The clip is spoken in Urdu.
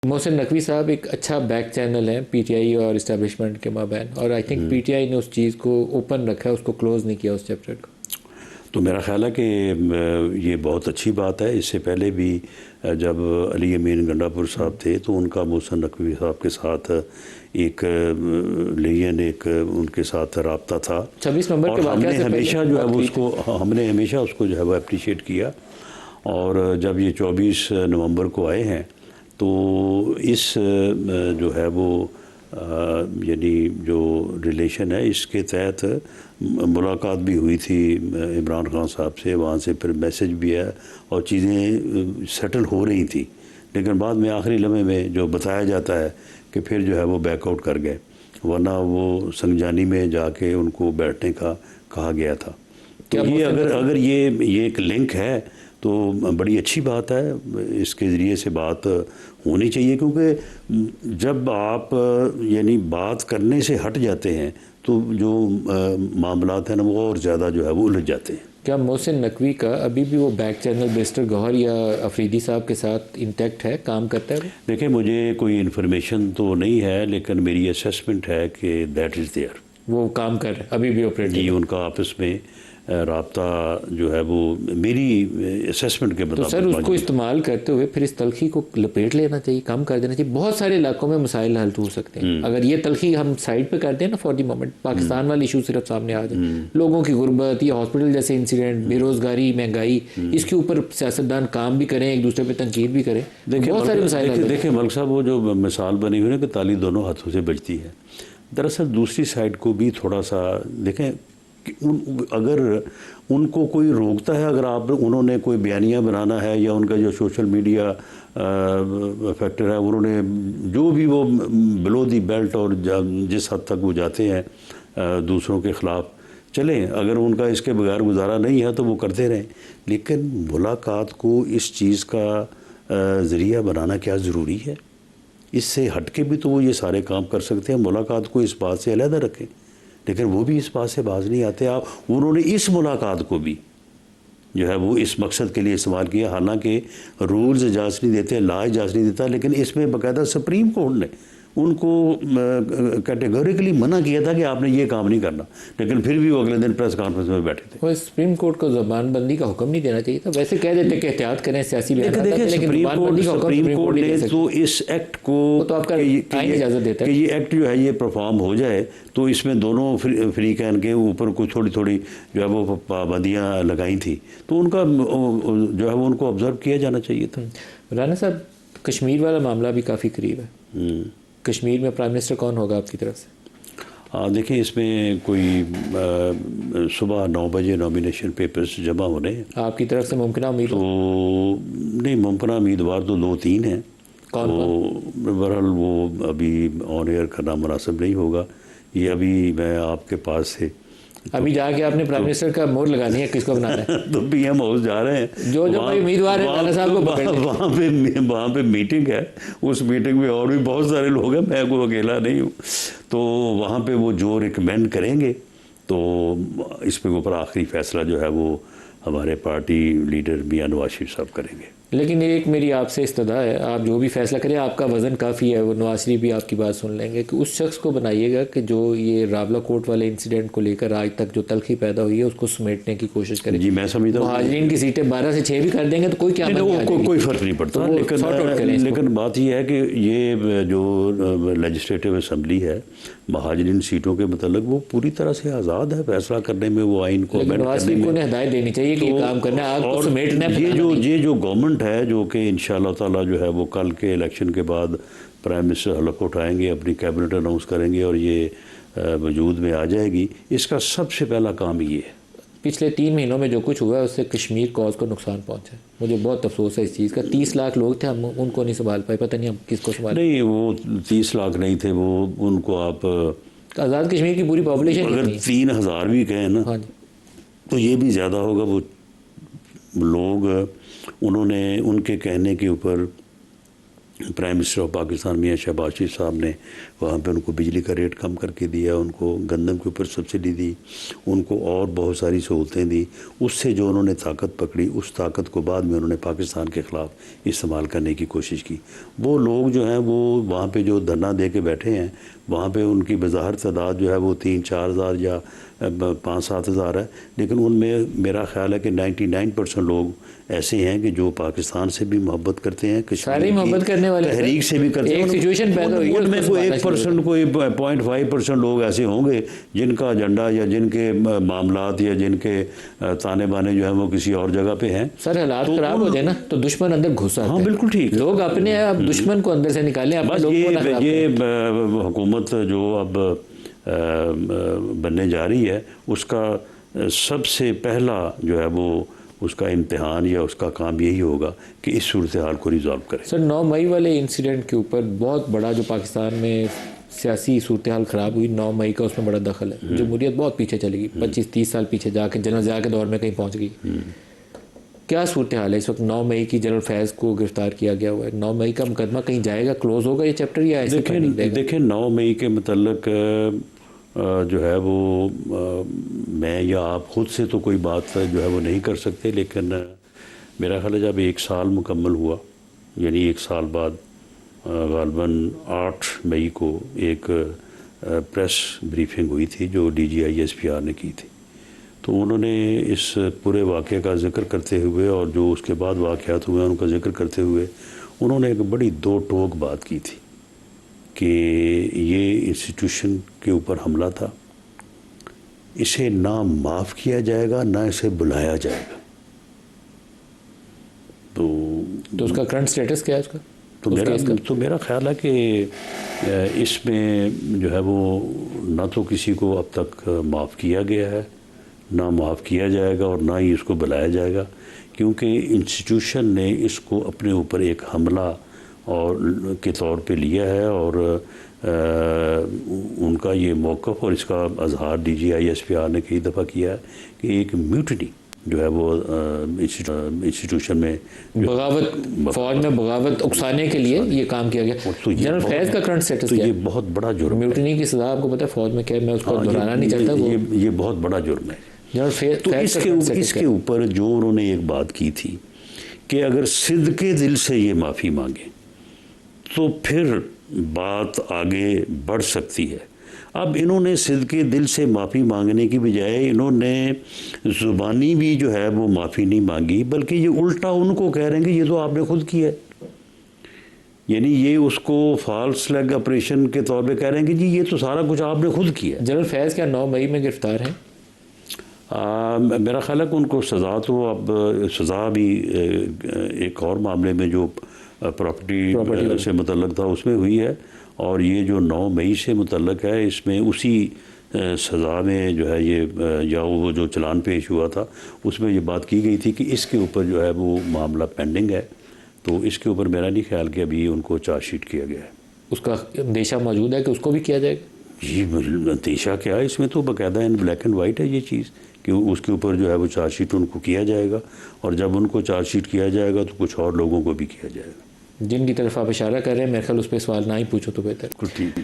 محسن نقوی صاحب ایک اچھا بیک چینل ہے پی ٹی آئی اور اسٹیبلشمنٹ کے مابین، اور I think P T I نے اس چیز کو اوپن رکھا ہے، اس کو کلوز نہیں کیا اس چیپٹر کو. تو میرا خیال ہے کہ یہ بہت اچھی بات ہے. اس سے پہلے بھی جب علی امین گنڈا پور صاحب تھے تو ان کا محسن نقوی صاحب کے ساتھ ایک لین ایک ان کے ساتھ رابطہ تھا، 26 نومبر اور کے ہم واقعہ نے سے ہمیشہ جو ہے وہ اس کو جو ہے وہ اپریشیٹ کیا. اور جب یہ 24 نومبر کو آئے ہیں تو اس جو ہے وہ یعنی جو ریلیشن ہے اس کے تحت ملاقات بھی ہوئی تھی عمران خان صاحب سے، وہاں سے پھر میسج بھی ہے اور چیزیں سیٹل ہو رہی تھیں. لیکن بعد میں آخری لمحے میں جو بتایا جاتا ہے کہ پھر جو ہے وہ بیک آؤٹ کر گئے، ورنہ وہ سنگجانی میں جا کے ان کو بیٹھنے کا کہا گیا تھا. تو یہ اگر یہ ایک لنک ہے تو بڑی اچھی بات ہے. اس کے ذریعے سے بات ہونی چاہیے، کیونکہ جب آپ یعنی بات کرنے سے ہٹ جاتے ہیں تو جو معاملات ہیں نا وہ اور زیادہ جو ہے وہ الجھ جاتے ہیں. کیا محسن نقوی کا ابھی بھی وہ بیک چینل بیسٹر گوہر یا افریدی صاحب کے ساتھ انٹیکٹ ہے، کام کرتا ہے؟ دیکھیں مجھے کوئی انفارمیشن تو نہیں ہے، لیکن میری اسیسمنٹ ہے کہ دیٹ از دیئر، وہ کام کر رہے ابھی بھی آپریٹ. جی ان کا آپس میں رابطہ جو ہے وہ میری اسیسمنٹ کے تو مطابق. سر اس کو استعمال کرتے ہوئے پھر اس تلخی کو لپیٹ لینا چاہیے، کم کر دینا چاہیے. بہت سارے علاقوں میں مسائل حل ہو سکتے ہیں اگر یہ تلخی ہم سائڈ پہ کر دیں نا فار دی مومنٹ. پاکستان والی ایشو صرف سامنے آ جائے، لوگوں کی غربت یا ہاسپٹل جیسے انسیڈنٹ، بے روزگاری، مہنگائی، اس کے اوپر سیاستدان کام بھی کریں، ایک دوسرے پہ تنقید بھی کریں. بہت سارے مسائل. دیکھیں ملک صاحب، وہ جو مثال بنی ہوئی ہے کہ تالی دونوں ہاتھوں سے بجتی ہے. دراصل دوسری سائڈ کو بھی تھوڑا سا دیکھیں کہ اگر ان کو کوئی روکتا ہے، اگر انہوں نے کوئی بیانیہ بنانا ہے یا ان کا جو سوشل میڈیا فیکٹر ہے انہوں نے جو بھی وہ بلو دی بیلٹ اور جس حد تک وہ جاتے ہیں دوسروں کے خلاف، چلیں اگر ان کا اس کے بغیر گزارا نہیں ہے تو وہ کرتے رہیں. لیکن ملاقات کو اس چیز کا ذریعہ بنانا کیا ضروری ہے؟ اس سے ہٹ کے بھی تو وہ یہ سارے کام کر سکتے ہیں. ملاقات کو اس بات سے علیحدہ رکھیں، لیکن وہ بھی اس بات سے باز نہیں آتے. انہوں نے اس ملاقات کو بھی جو ہے وہ اس مقصد کے لیے استعمال کیا، حالانکہ رولز اجازت نہیں دیتے، لا اجازت نہیں دیتا، لیکن اس میں باقاعدہ سپریم کورٹ نے ان کو کیٹیگوریکلی منع کیا تھا کہ آپ نے یہ کام نہیں کرنا، لیکن پھر بھی وہ اگلے دن پریس کانفرنس میں بیٹھے تھے. وہ سپریم کورٹ کو زبان بندی کا حکم نہیں دینا چاہیے تھا. ویسے کہہ دیتے کہ احتیاط کریں سیاسی بیانات، لیکن سپریم کورٹ نے تو اس ایکٹ کو تو آپ کا اجازت دیتا ہے کہ یہ ایکٹ جو ہے یہ پرفارم ہو جائے تو اس میں دونوں فریقین کے اوپر کچھ تھوڑی تھوڑی جو ہے وہ پابندیاں لگائی تھیں، تو ان کا جو ہے وہ ان کو آبزرو کیا جانا چاہیے تھا. رانا صاحب، کشمیر والا معاملہ بھی کافی قریب ہے. کشمیر میں پرائم منسٹر کون ہوگا آپ کی طرف سے؟ دیکھیں اس میں کوئی صبح 9 بجے نامینیشن پیپرز جمع ہونے ہیں. آپ کی طرف سے ممکنہ امیدوار؟ تو نہیں، ممکنہ امیدوار تو 2-3 ہیں. تو بہرحال وہ ابھی آن ایئر کرنا مناسب نہیں ہوگا. یہ ابھی میں آپ کے پاس سے ابھی جا کے آپ نے پرائم منسٹر کا مور لگانی ہے، کس کو بنانا ہے؟ تو پی ایم ہاؤس جا رہے ہیں، جو امیدوار ہے رانا صاحب کو وہاں پہ میٹنگ ہے. اس میٹنگ میں اور بھی بہت سارے لوگ ہیں، میں کوئی اکیلا نہیں ہوں. تو وہاں پہ وہ جو ریکمینڈ کریں گے تو اس پہ اوپر آخری فیصلہ جو ہے وہ ہمارے پارٹی لیڈر میاں نواز شریف صاحب کریں گے. لیکن ایک میری آپ سے استدعا ہے، آپ جو بھی فیصلہ کریں، آپ کا وزن کافی ہے، وہ نواز شریف بھی آپ کی بات سن لیں گے، کہ اس شخص کو بنائیے گا کہ جو یہ راولا کوٹ والے انسیڈنٹ کو لے کر آج تک جو تلخی پیدا ہوئی ہے اس کو سمیٹنے کی کوشش کریں. جی میں سمجھتا ہوں مہاجرین کی سیٹیں 12 سے 6 بھی کر دیں گے تو کوئی کیا کوئی فرق نہیں پڑتا. لیکن بات یہ ہے کہ یہ جو لیجسلیٹو اسمبلی ہے مہاجرین سیٹوں کے متعلق وہ پوری طرح سے آزاد ہے فیصلہ کرنے میں، وہ آئین کو امینڈ کرنے میں. کو ہدایت دینی چاہیے کہ یہ کام کرنا ہے، آپ کو سمیٹنا ہے. یہ جو گورنمنٹ ہے جو کہ انشاءاللہ تعالی جو ہے وہ کل کے الیکشن کے بعد پرائم منسٹر حلف اٹھائیں گے، اپنی کیبنٹ اناؤنس کریں گے اور یہ وجود میں آ جائے گی، اس کا سب سے پہلا کام یہ ہے. پچھلے 3 مہینوں میں جو کچھ ہوا ہے اس سے کشمیر کاز کو نقصان پہنچا ہے. مجھے بہت افسوس ہے اس چیز کا. 30 لاکھ لوگ تھے، ہم ان کو نہیں سنبھال پائے، پتہ نہیں ہم کس کو سنبھال. نہیں، وہ 30 لاکھ نہیں تھے، وہ ان کو آپ آزاد کشمیر کی پوری پاپولیشن اگر 3000 بھی کہیں نا تو یہ بھی زیادہ ہوگا. وہ لوگ انہوں نے ان کے کہنے کے اوپر پرائم منسٹر آف پاکستان میاں شہباز شریف صاحب نے وہاں پہ ان کو بجلی کا ریٹ کم کر کے دیا، ان کو گندم کے اوپر سبسڈی دی، ان کو اور بہت ساری سہولتیں دی. اس سے جو انہوں نے طاقت پکڑی، اس طاقت کو بعد میں انہوں نے پاکستان کے خلاف استعمال کرنے کی کوشش کی. وہ لوگ جو ہیں وہ وہاں پہ جو دھرنا دے کے بیٹھے ہیں، وہاں پہ ان کی بظاہر تعداد جو ہے وہ 3-4 ہزار یا 5-7 ہزار ہے، لیکن ان میں میرا خیال ہے کہ 99% لوگ ایسے ہیں کہ جو پاکستان سے بھی محبت کرتے ہیں، سارے محبت کرنے والے تحریک سے بھی کرتے ہیں. ایک سچویشن پیدا ہوئی ہے، ان میں کوئی 1% کوئی 0.5% لوگ ایسے ہوں گے جن کا ایجنڈا یا جن کے معاملات یا جن کے تانے بانے جو ہیں وہ کسی اور جگہ پہ ہیں. سر حالات خراب ہو جائے نا تو دشمن اندر گھس آتا ہے. ہاں بالکل ٹھیک. لوگ اپنے اب دشمن کو اندر سے نکالیں. بس یہ حکومت جو اب بننے جا رہی ہے، اس کا سب سے پہلا جو ہے وہ اس کا امتحان یا اس کا کام یہی ہوگا کہ اس صورتحال کو ریزالو کرے. سر 9 مئی والے انسیڈنٹ کے اوپر بہت بڑا جو پاکستان میں سیاسی صورتحال خراب ہوئی، 9 مئی کا اس میں بڑا دخل ہے. جمہوریت بہت پیچھے چلی گئی، 25-30 سال پیچھے جا کے جنرل ضیاء کے دور میں کہیں پہنچ گئی. کیا صورتحال ہے اس وقت؟ 9 مئی کی جنرل فیض کو گرفتار کیا گیا ہوا ہے. 9 مئی کا مقدمہ کہیں جائے گا، کلوز ہوگا یہ چیپٹر یا ایسے پینڈنگ رہے گا؟ دیکھیں 9 مئی کے متعلق جو ہے وہ میں یا آپ خود سے تو کوئی بات جو ہے وہ نہیں کر سکتے، لیکن میرا خیال ہے جب 1 سال مکمل ہوا، یعنی 1 سال بعد غالباً 8 مئی کو ایک پریس بریفنگ ہوئی تھی جو DGI/SPR نے کی تھی. تو انہوں نے اس پورے واقعے کا ذکر کرتے ہوئے اور جو اس کے بعد واقعات ہوئے ان کا ذکر کرتے ہوئے انہوں نے ایک بڑی دو ٹوک بات کی تھی کہ یہ انسٹیٹیوشن کے اوپر حملہ تھا، اسے نہ معاف کیا جائے گا نہ اسے بلایا جائے گا. تو اس کا کرنٹ سٹیٹس کیا ہے اس کا؟ تو میرا خیال ہے کہ اس میں جو ہے وہ نہ تو کسی کو اب تک معاف کیا گیا ہے، نہ معاف کیا جائے گا اور نہ ہی اس کو بلایا جائے گا، کیونکہ انسٹیٹیوشن نے اس کو اپنے اوپر ایک حملہ اور کے طور پہ لیا ہے، اور ان کا یہ موقف اور اس کا اظہار DGI/SPR نے کئی دفعہ کیا ہے کہ ایک میوٹنی جو ہے وہ انسٹیٹیوشن میں بغاوت، فوج میں بغاوت اکسانے کے لیے یہ کام کیا گیا. جنرل فیض کا کرنٹ سٹیٹس کیا ہے؟ یہ بہت بڑا جرم ہے. میوٹنی کی سزا آپ کو پتہ ہے فوج میں کیا ہے؟ میں اس کو دہرانا نہیں چاہتا. یہ بہت بڑا جرم ہے. تو اس کے اوپر جو انہوں نے ایک بات کی تھی کہ اگر صدقے دل سے یہ معافی مانگے تو پھر بات آگے بڑھ سکتی ہے. اب انہوں نے صدقے دل سے معافی مانگنے کی بجائے انہوں نے زبانی بھی جو ہے وہ معافی نہیں مانگی، بلکہ یہ الٹا ان کو کہہ رہے ہیں کہ یہ تو آپ نے خود کیا ہے. یعنی یہ اس کو فالس لیگ آپریشن کے طور پہ کہہ رہے ہیں کہ جی یہ تو سارا کچھ آپ نے خود کیا ہے. جنرل فیض کیا 9 مئی میں گرفتار ہیں؟ میرا خیال ہے کہ ان کو سزا تو اب سزا بھی ایک اور معاملے میں جو پراپرٹی سے متعلق تھا اس میں ہوئی ہے، اور یہ جو 9 مئی سے متعلق ہے اس میں اسی سزا میں جو ہے یہ یا وہ جو چلان پیش ہوا تھا اس میں یہ بات کی گئی تھی کہ اس کے اوپر جو ہے وہ معاملہ پینڈنگ ہے. تو اس کے اوپر میرا نہیں خیال کہ ابھی ان کو چارج شیٹ کیا گیا ہے. اس کا اندیشہ موجود ہے کہ اس کو بھی کیا جائے گا؟ جی اندیشہ کیا ہے، اس میں تو باقاعدہ ان بلیک اینڈ وائٹ ہے یہ چیز کہ اس کے اوپر جو ہے وہ چارج شیٹ ان کو کیا جائے گا، اور جب ان کو چارج شیٹ کیا جائے گا تو کچھ اور لوگوں کو بھی کیا جائے گا. جن کی طرف آپ اشارہ کر رہے ہیں میرے خیال اس پہ سوال نہ ہی پوچھو تو بہتر. ٹھیک.